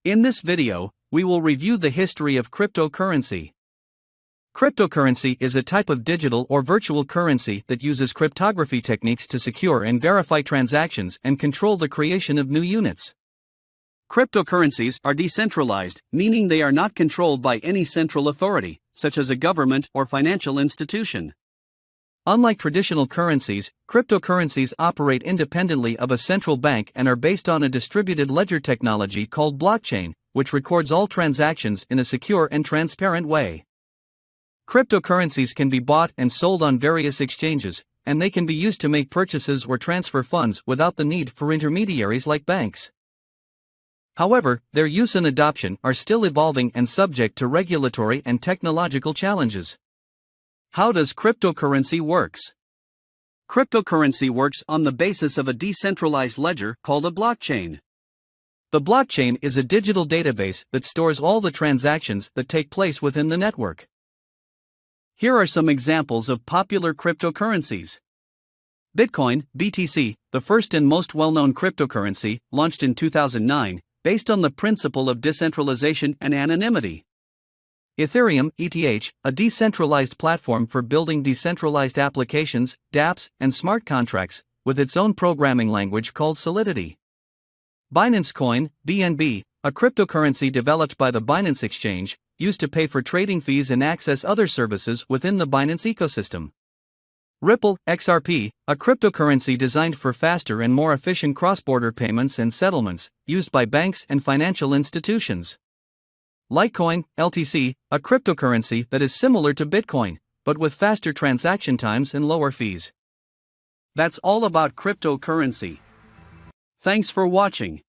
In this video, we will review the history of cryptocurrency. Cryptocurrency is a type of digital or virtual currency that uses cryptography techniques to secure and verify transactions and control the creation of new units. Cryptocurrencies are decentralized, meaning they are not controlled by any central authority, such as a government or financial institution. Unlike traditional currencies, cryptocurrencies operate independently of a central bank and are based on a distributed ledger technology called blockchain, which records all transactions in a secure and transparent way. Cryptocurrencies can be bought and sold on various exchanges, and they can be used to make purchases or transfer funds without the need for intermediaries like banks. However, their use and adoption are still evolving and subject to regulatory and technological challenges. How does cryptocurrency works? Cryptocurrency works on the basis of a decentralized ledger called a blockchain. The blockchain is a digital database that stores all the transactions that take place within the network. Here are some examples of popular cryptocurrencies. Bitcoin, BTC, the first and most well-known cryptocurrency, launched in 2009, based on the principle of decentralization and anonymity. Ethereum, ETH, a decentralized platform for building decentralized applications, dApps, and smart contracts, with its own programming language called Solidity. Binance Coin, BNB, a cryptocurrency developed by the Binance Exchange, used to pay for trading fees and access other services within the Binance ecosystem. Ripple, XRP, a cryptocurrency designed for faster and more efficient cross-border payments and settlements, used by banks and financial institutions. Litecoin, LTC, a cryptocurrency that is similar to Bitcoin, but with faster transaction times and lower fees. That's all about cryptocurrency. Thanks for watching.